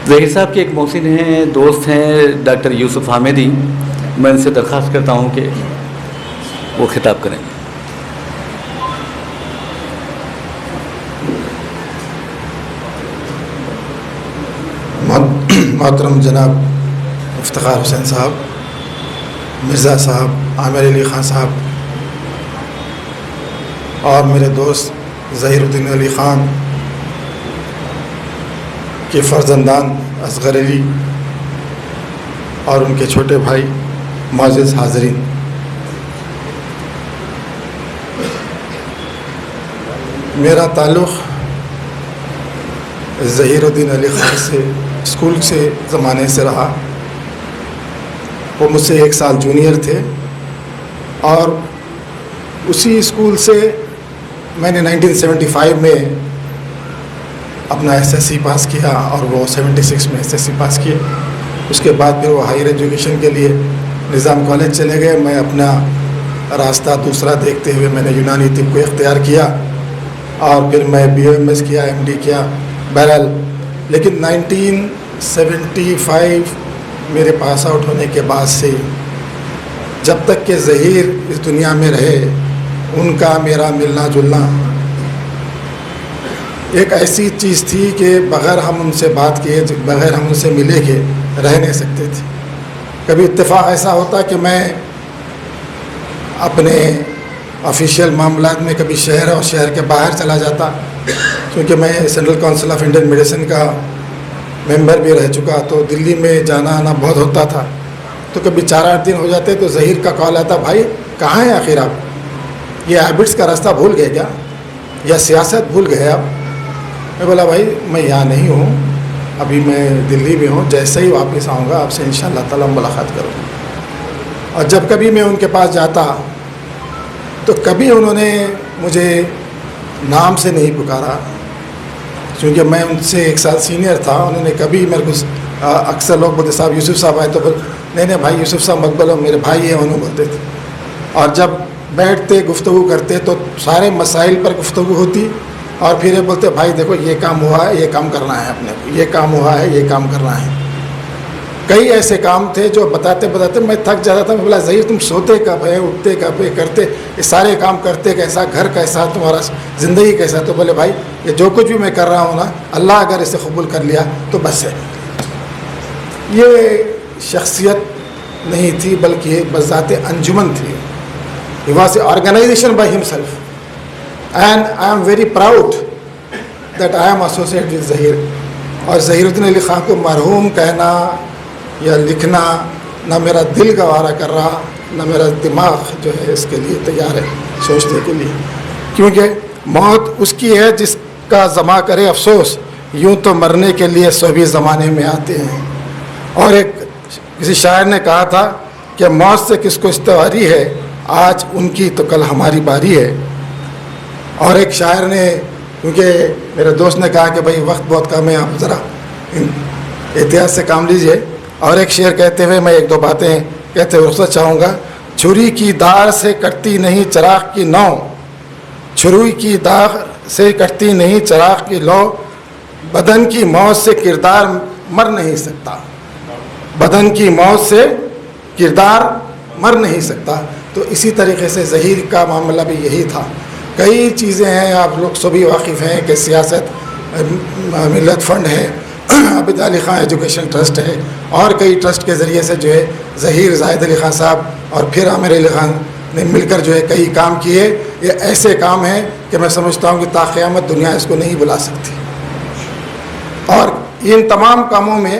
ظہیر صاحب کے ایک محسن ہیں، دوست ہیں ڈاکٹر یوسف حامدی، میں ان سے درخواست کرتا ہوں کہ وہ خطاب کریں۔ محترم جناب افتخار حسین صاحب، مرزا صاحب، عامر علی خان صاحب اور میرے دوست ظہیر الدین علی خان کے فرزندان اصغر علی اور ان کے چھوٹے بھائی، معزز حاضرین، میرا تعلق ظہیر الدین علی خان سے اسکول سے زمانے سے رہا۔ وہ مجھ سے 1 سال جونیئر تھے اور اسی اسکول سے میں نے 1975 میں اپنا SSC پاس کیا اور وہ 76 میں SSC پاس کیے۔ اس کے بعد پھر وہ ہائر ایجوکیشن کے لیے نظام کالج چلے گئے۔ میں اپنا راستہ دوسرا دیکھتے ہوئے میں نے یونانی طب کو اختیار کیا اور پھر میں BOMS کیا، MD کیا۔ بہرحال لیکن 1975 میرے پاس آؤٹ ہونے کے بعد سے جب تک کہ ظہیر اس دنیا میں رہے، ان کا میرا ملنا جلنا ایک ایسی چیز تھی کہ بغیر ہم ان سے بات کیے، بغیر ہم ان سے ملے کے رہ نہیں سکتے تھے۔ کبھی اتفاق ایسا ہوتا کہ میں اپنے آفیشیل معاملات میں کبھی شہر اور شہر کے باہر چلا جاتا، کیونکہ میں central council of Indian medicine کا ممبر بھی رہ چکا، تو دلی میں جانا آنا بہت ہوتا تھا۔ تو کبھی 4-8 دن ہو جاتے تو ظہیر کا کال آتا، بھائی کہاں ہیں آخر آپ؟ یہ ہیبٹس کا راستہ بھول گئے کیا، یا سیاست بھول گئے آپ؟ میں بولا بھائی میں یہاں نہیں ہوں، ابھی میں دلی میں ہوں، جیسے ہی واپس آؤں گا آپ سے انشاءاللہ تعالیٰ ملاقات کروں گا۔ اور جب کبھی میں ان کے پاس جاتا تو کبھی انہوں نے مجھے نام سے نہیں پکارا، کیونکہ میں ان سے 1 سال سینئر تھا۔ انہوں نے کبھی میرے کو اکثر لوگ بولتے صاحب یوسف صاحب آئے تو نہیں بھائی یوسف صاحب مت بولو، میرے بھائی ہیں، انہوں بولتے تھے۔ اور جب بیٹھتے گفتگو کرتے تو سارے مسائل پر گفتگو ہوتی اور پھر یہ بولتے بھائی دیکھو یہ کام ہوا ہے، یہ کام کرنا ہے اپنے کو، یہ کام ہوا ہے، یہ کام کرنا ہے۔ کئی ایسے کام تھے جو بتاتے بتاتے میں تھک جاتا تھا۔ میں بولا ظہیر تم سوتے کب ہے، اٹھتے کب ہے، کرتے یہ سارے کام کرتے کیسا، گھر کیسا، تمہارا زندگی کیسا؟ تو بولے بھائی یہ جو کچھ بھی میں کر رہا ہوں نا، اللہ اگر اسے قبول کر لیا تو بس ہے۔ یہ شخصیت نہیں تھی بلکہ یہ بذات انجمن تھی۔ He was an organization by himself and I am very proud that I am associated with Zaheer. اور ظہیر الدین علی خان کو مرحوم کہنا یا لکھنا نہ میرا دل گوارا کر رہا، نہ میرا دماغ جو ہے اس کے لیے تیار ہے سوچنے کے لیے، کیونکہ موت اس کی ہے جس کا زما کرے افسوس، یوں تو مرنے کے لیے سبھی زمانے میں آتے ہیں۔ اور ایک کسی شاعر نے کہا تھا کہ موت سے کس کو استواری ہے، آج ان کی تو کل ہماری باری ہے۔ اور ایک شاعر نے، کیونکہ میرے دوست نے کہا کہ بھائی وقت بہت کم ہے، آپ ذرا احتیاط سے کام لیجئے، اور ایک شعر کہتے ہوئے میں 1-2 باتیں کہتے ہوئے رخصت چاہوں گا۔ چھری کی داغ سے کٹتی نہیں چراغ کی نو، چھری کی داغ سے کٹتی نہیں چراغ کی لو، بدن کی موت سے کردار مر نہیں سکتا، بدن کی موت سے کردار مر نہیں سکتا۔ تو اسی طریقے سے ظہیر کا معاملہ بھی یہی تھا۔ کئی چیزیں ہیں، آپ لوگ سبھی واقف ہیں کہ سیاست، ملت فنڈ ہے، عابد علی خان ایجوکیشن ٹرسٹ ہے، اور کئی ٹرسٹ کے ذریعے سے جو ہے ظہیر، زاہد علی خان صاحب اور پھر عامر علی خان نے مل کر جو ہے کئی کام کیے۔ یہ ایسے کام ہیں کہ میں سمجھتا ہوں کہ تا قیامت دنیا اس کو نہیں بلا سکتی۔ اور ان تمام کاموں میں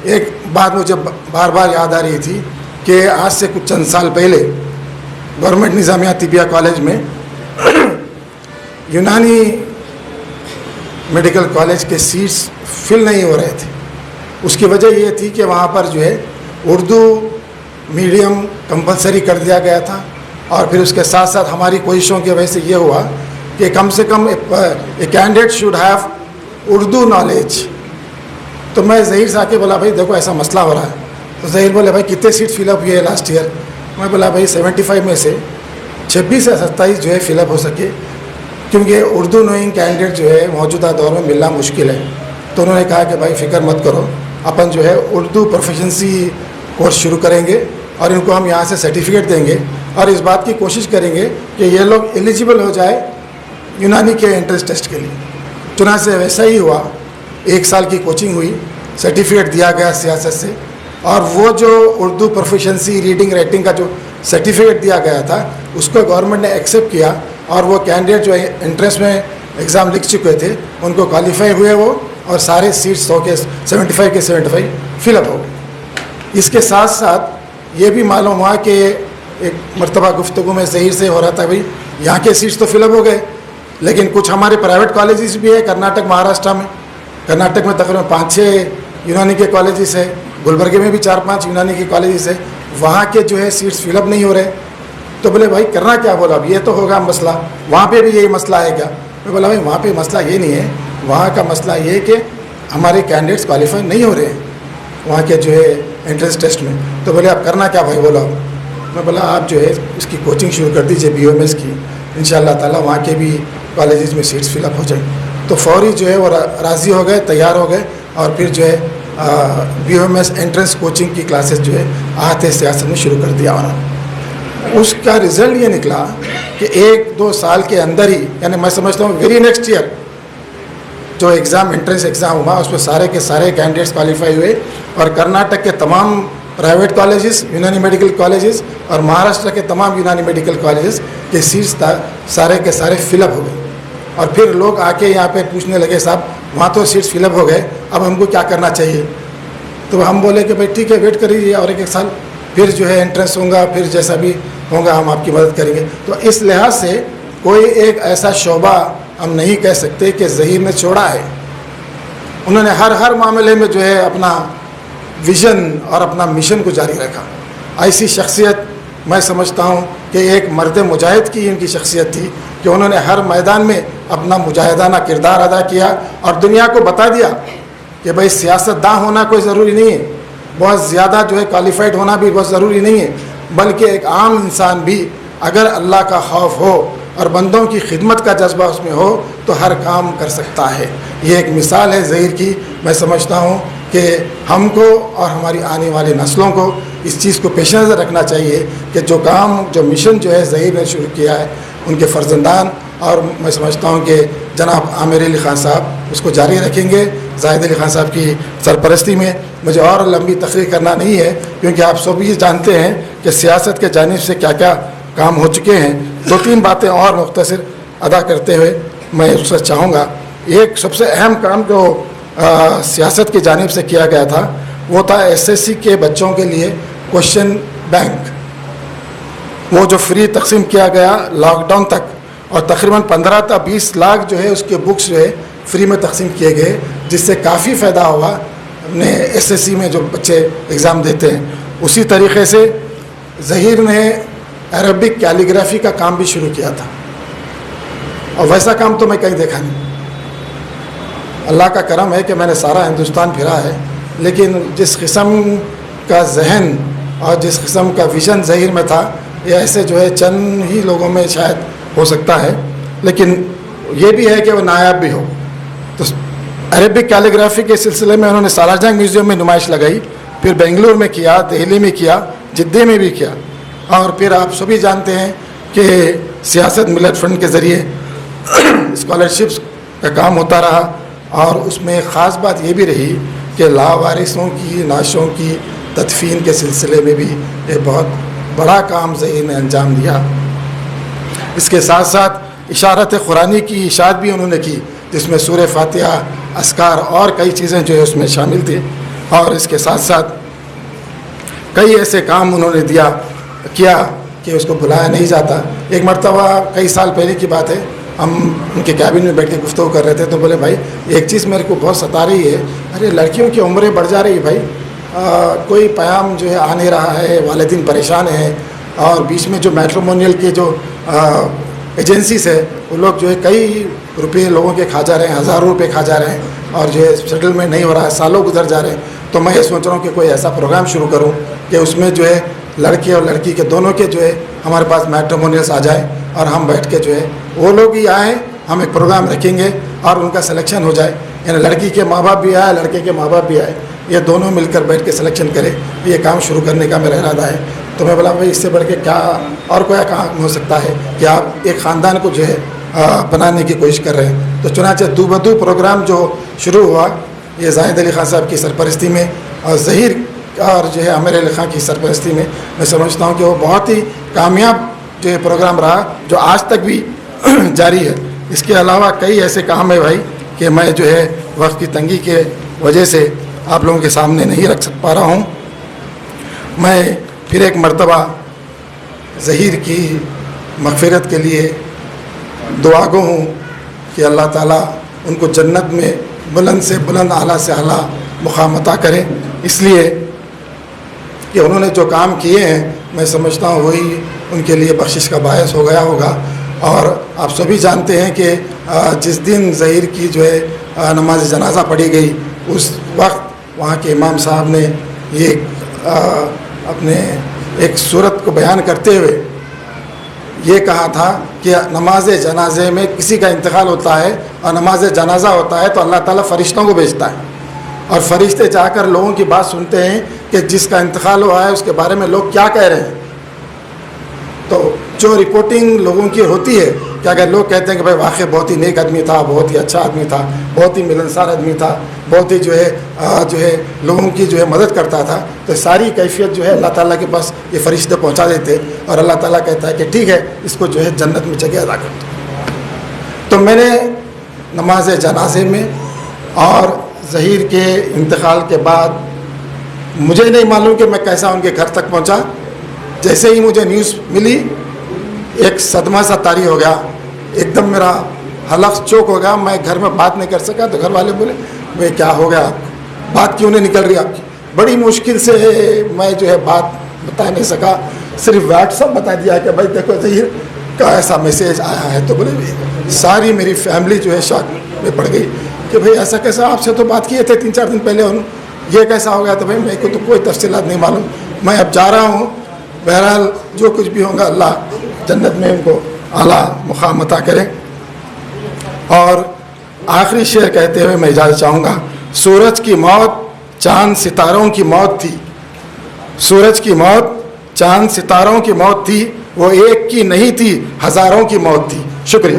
ایک بات مجھے بار بار یاد آ رہی تھی کہ آج سے کچھ چند سال پہلے گورنمنٹ نظامیہ طبیہ کالج میں یونانی میڈیکل کالج کے سیٹس فل نہیں ہو رہے تھے۔ اس کی وجہ یہ تھی کہ وہاں پر جو ہے اردو میڈیم کمپلسری کر دیا گیا تھا، اور پھر اس کے ساتھ ساتھ ہماری کوششوں کی وجہ سے یہ ہوا کہ کم سے کم a candidate should have Urdu knowledge. تو میں ظہیر صاحب کے بولا بھائی دیکھو ایسا مسئلہ ہو رہا ہے۔ تو ظہیر بولے بھائی کتنے سیٹ فل اپ ہوئے لاسٹ ایئر؟ میں بولا بھائی 75 میں سے 26 یا 27 جو ہے فل اپ ہو سکے، کیونکہ اردو نوئنگ کینڈیڈیٹ جو ہے موجودہ دور میں ملنا مشکل ہے۔ تو انہوں نے کہا کہ بھائی فکر مت کرو، اپن جو ہے اردو پروفیشنسی کورس شروع کریں گے اور ان کو ہم یہاں سے سرٹیفکیٹ دیں گے اور اس بات کی کوشش کریں گے کہ یہ لوگ ایلیجیبل ہو جائے یونانی کے انٹرنس ٹیسٹ کے لیے۔ چنانچہ ویسا ہی ہوا، 1 سال کی کوچنگ ہوئی، سرٹیفکیٹ دیا گیا سیاست سے، اور وہ جو اردو پروفیشنسی ریڈنگ رائٹنگ کا جو سرٹیفکیٹ دیا گیا تھا اس کو گورنمنٹ نے ایکسیپٹ کیا، اور وہ کینڈیڈیٹ جو انٹرنس میں ایگزام لکھ چکے تھے ان کو کوالیفائی ہوئے وہ، اور سارے سیٹس 100 کے 75 کے 75 فل اپ ہو گئے۔ اس کے ساتھ ساتھ یہ بھی معلوم ہوا کہ ایک مرتبہ گفتگو میں ظہیر سے ہو رہا تھا، بھائی یہاں کے سیٹس تو فل اپ ہو گئے، لیکن کچھ ہمارے پرائیویٹ کالجز بھی ہے کرناٹک مہاراشٹر میں، کرناٹک میں تقریباً 5-6 یونانی کے کالجز ہے، گلبرگے میں بھی 4-5 یونانی کے کالجز ہے، وہاں کے جو ہے سیٹس فل اپ نہیں ہو رہے۔ تو بولے بھائی کرنا کیا؟ بولا اب یہ تو ہوگا مسئلہ، وہاں پہ بھی یہی مسئلہ ہے کیا؟ میں بولا بھائی وہاں پہ مسئلہ یہ نہیں ہے، وہاں کا مسئلہ یہ ہے کہ ہمارے کینڈیڈیٹس کوالیفائی نہیں ہو رہے ہیں وہاں کے جو ہے انٹرنس ٹیسٹ میں۔ تو بولے اب کرنا کیا بھائی؟ بولا میں بولا آپ جو ہے اس کی کوچنگ شروع کر دیجیے BOMS کی، انشاءاللہ تعالیٰ وہاں کے بھی کالجز میں سیٹس فل اپ ہو جائیں۔ تو فوری جو ہے وہ راضی ہو گئے، تیار ہو گئے، اور پھر جو ہے BOMS انٹرنس کوچنگ کی کلاسز جو ہے آتے سیاست میں شروع کر دیا انہوں نے۔ اس کا رزلٹ یہ نکلا کہ 1-2 سال کے اندر ہی، یعنی میں سمجھتا ہوں ویری نیکسٹ ایئر جو ایگزام انٹرنس ایگزام ہوا اس میں سارے کے سارے کینڈیڈیٹس کوالیفائی ہوئے، اور کرناٹک کے تمام پرائیویٹ کالجز یونانی میڈیکل کالجز اور مہاراشٹر کے تمام یونانی میڈیکل کالجز کے سیٹس سارے کے سارے فل اپ ہو گئے۔ اور پھر لوگ آ کے یہاں پہ پوچھنے لگے صاحب وہاں تو سیٹس فل اپ ہو گئے، اب ہم کو کیا کرنا چاہیے؟ تو ہم بولے کہ بھائی ٹھیک ہے ویٹ کریے اور 1 سال، پھر جو ہے انٹرنس ہوگا، پھر جیسا بھی ہوگا ہم آپ کی مدد کریں گے۔ تو اس لحاظ سے کوئی ایک ایسا شعبہ ہم نہیں کہہ سکتے کہ ظہیر نے چھوڑا ہے، انہوں نے ہر معاملے میں جو ہے اپنا ویژن اور اپنا مشن کو جاری رکھا۔ ایسی شخصیت میں سمجھتا ہوں کہ ایک مرد مجاہد کی ان کی شخصیت تھی کہ انہوں نے ہر میدان میں اپنا مجاہدانہ کردار ادا کیا اور دنیا کو بتا دیا کہ بھائی سیاست داں ہونا کوئی ضروری نہیں ہے، بہت زیادہ جو ہے کوالیفائڈ ہونا بھی بہت ضروری نہیں ہے، بلکہ ایک عام انسان بھی اگر اللہ کا خوف ہو اور بندوں کی خدمت کا جذبہ اس میں ہو تو ہر کام کر سکتا ہے۔ یہ ایک مثال ہے ظہیر کی۔ میں سمجھتا ہوں کہ ہم کو اور ہماری آنے والی نسلوں کو اس چیز کو پیش نظر رکھنا چاہیے کہ جو کام جو مشن جو ہے ظہیر نے شروع کیا ہے، ان کے فرزندان اور میں سمجھتا ہوں کہ جناب عامر علی خان صاحب اس کو جاری رکھیں گے زاہد علی خان صاحب کی سرپرستی میں۔ مجھے اور لمبی تقریر کرنا نہیں ہے کیونکہ آپ سب یہ جانتے ہیں کہ سیاست کے جانب سے کیا کیا کام ہو چکے ہیں۔ 2-3 باتیں اور مختصر ادا کرتے ہوئے میں اس سے چاہوں گا۔ ایک سب سے اہم کام جو سیاست کی جانب سے کیا گیا تھا وہ تھا SSC کے بچوں کے لیے کوشچن بینک، وہ جو فری تقسیم کیا گیا لاک ڈاؤن تک، اور تقریباً 15 تا 20 لاکھ جو ہے اس کے بکس جو ہے فری میں تقسیم کیے گئے، جس سے کافی فائدہ ہوا اپنے SSC میں جو بچے ایگزام دیتے ہیں۔ اسی طریقے سے ظہیر نے عربک کیلیگرافی کا کام بھی شروع کیا تھا، اور ویسا کام تو میں کہیں دیکھا نہیں۔ اللہ کا کرم ہے کہ میں نے سارا ہندوستان پھرا ہے، لیکن جس قسم کا ذہن اور جس قسم کا ویژن ظہیر میں تھا یہ ایسے جو ہے چند ہی لوگوں میں شاید ہو سکتا ہے، لیکن یہ بھی ہے کہ وہ نایاب بھی ہو۔ تو عربک کیلیگرافی کے سلسلے میں انہوں نے سالار جنگ میوزیم میں نمائش لگائی، پھر بنگلور میں کیا، دہلی میں کیا، جدہ میں بھی کیا، اور پھر آپ سبھی جانتے ہیں کہ سیاست ملت فنڈ کے ذریعے اسکالرشپس کا کام ہوتا رہا، اور اس میں خاص بات یہ بھی رہی کہ لاوارثوں کی نعشوں کی تدفین کے سلسلے میں بھی ایک بہت بڑا کام ظہیر نے انجام دیا۔ اس کے ساتھ ساتھ اشارت قرآنی کی اشاعت بھی انہوں نے کی، جس میں سورہ فاتحہ، اذکار اور کئی چیزیں جو ہے اس میں شامل تھیں، اور اس کے ساتھ ساتھ کئی ایسے کام انہوں نے کیا کہ اس کو بلایا نہیں جاتا۔ ایک مرتبہ کئی سال پہلے کی بات ہے، ہم ان کے کیبن میں بیٹھ کے گفتگو کر رہے تھے تو بولے بھائی ایک چیز میرے کو بہت ستا رہی ہے، ارے لڑکیوں کی عمریں بڑھ جا رہی ہے بھائی، کوئی پیام جو ہے آ نہیں رہا ہے، والدین پریشان ہیں، اور بیچ میں جو میٹرومونیل کے جو ایجنسیز ہے وہ لوگ جو ہے کئی روپے لوگوں کے کھا جا رہے ہیں، ہزاروں روپے کھا جا رہے ہیں، اور جو ہے سیٹلمنٹ نہیں ہو رہا ہے، سالوں گزر جا رہے ہیں۔ تو میں یہ سوچ رہا ہوں کہ کوئی ایسا پروگرام شروع کروں کہ اس میں جو ہے لڑکے اور لڑکی کے دونوں کے جو ہے ہمارے پاس میٹرومونیلس آ جائیں، اور ہم بیٹھ کے جو ہے وہ لوگ ہی آئیں، ہم ایک پروگرام رکھیں گے اور ان کا سلیکشن ہو جائے، یعنی لڑکی کے ماں باپ بھی آئے, لڑکے کے ماں باپ بھی آئے, یہ دونوں مل کر بیٹھ کے سلیکشن کرے, یہ کام شروع کرنے کا میرا ارادہ ہے. تو میں بولا بھائی اس سے بڑھ کے کیا اور کوئی کام ہو سکتا ہے کہ آپ ایک خاندان کو جو ہے بنانے کی کوشش کر رہے ہیں. تو چنانچہ دو بدو پروگرام جو شروع ہوا یہ زاہد علی خان صاحب کی سرپرستی میں اور ظہیر اور جو ہے عامر علی خان کی سرپرستی میں سمجھتا ہوں کہ وہ بہت ہی کامیاب جو ہے پروگرام رہا جو آج تک بھی جاری ہے. اس کے علاوہ کئی ایسے کام ہیں بھائی کہ میں جو ہے وقت کی تنگی کے وجہ سے آپ لوگوں کے سامنے نہیں رکھ پا رہا ہوں. میں پھر ایک مرتبہ ظہیر کی مغفرت کے لیے دعا گو ہوں کہ اللہ تعالیٰ ان کو جنت میں بلند سے بلند اعلیٰ سے اعلیٰ مقام عطا کرے, اس لیے کہ انہوں نے جو کام کیے ہیں میں سمجھتا ہوں وہی ان کے لیے بخشش کا باعث ہو گیا ہوگا. اور آپ سبھی جانتے ہیں کہ جس دن ظہیر کی جو ہے نماز جنازہ پڑھی گئی اس وقت وہاں کے امام صاحب نے یہ اپنے ایک صورت کو بیان کرتے ہوئے یہ کہا تھا کہ نماز جنازے میں کسی کا انتقال ہوتا ہے اور نماز جنازہ ہوتا ہے تو اللہ تعالیٰ فرشتوں کو بھیجتا ہے اور فرشتے جا کر لوگوں کی بات سنتے ہیں کہ جس کا انتقال ہوا ہے اس کے بارے میں لوگ کیا کہہ رہے ہیں. تو جو رپورٹنگ لوگوں کی ہوتی ہے کہ اگر لوگ کہتے ہیں کہ بھائی واقعی بہت ہی نیک آدمی تھا, بہت ہی اچھا آدمی تھا, بہت ہی ملنسار آدمی تھا, بہت ہی جو ہے لوگوں کی جو ہے مدد کرتا تھا, تو ساری کیفیت جو ہے اللہ تعالیٰ کے پاس یہ فرشتے پہنچا دیتے اور اللہ تعالیٰ کہتا ہے کہ ٹھیک ہے اس کو جو ہے جنت میں جگہ ادا کر دو. تو میں نے نماز جنازے میں اور ظہیر کے انتقال کے بعد مجھے نہیں معلوم کہ میں کیسا ان کے گھر تک پہنچا. جیسے ہی مجھے نیوز ملی ایک صدمہ سا طاری ہو گیا, ایک دم میرا حلق چوک ہو گیا, میں گھر میں بات نہیں کر سکا. تو گھر والے بولے بھائی کیا ہو گیا, بات کیوں نہیں نکل رہی آپ کی؟ بڑی مشکل سے میں جو ہے بات بتا نہیں سکا, صرف واٹس ایپ بتا دیا کہ بھائی دیکھو ظہیر کا ایسا میسیج آیا ہے. تو بولے ساری میری فیملی جو ہے شاک میں پڑ گئی کہ بھائی ایسا کیسا, آپ سے تو بات کیے تھے 3-4 دن پہلے, یہ کیسا ہو گیا؟ تو بھائی میرے کو تو کوئی تفصیلات نہیں معلوم, میں اب جا رہا ہوں. بہرحال جو کچھ بھی ہوگا اللہ جنت میں ان کو اعلیٰ مقام عطا کرے. اور آخری شعر کہتے ہوئے میں اجازت چاہوں گا. سورج کی موت چاند ستاروں کی موت تھی, سورج کی موت چاند ستاروں کی موت تھی, وہ ایک کی نہیں تھی ہزاروں کی موت تھی. شکریہ.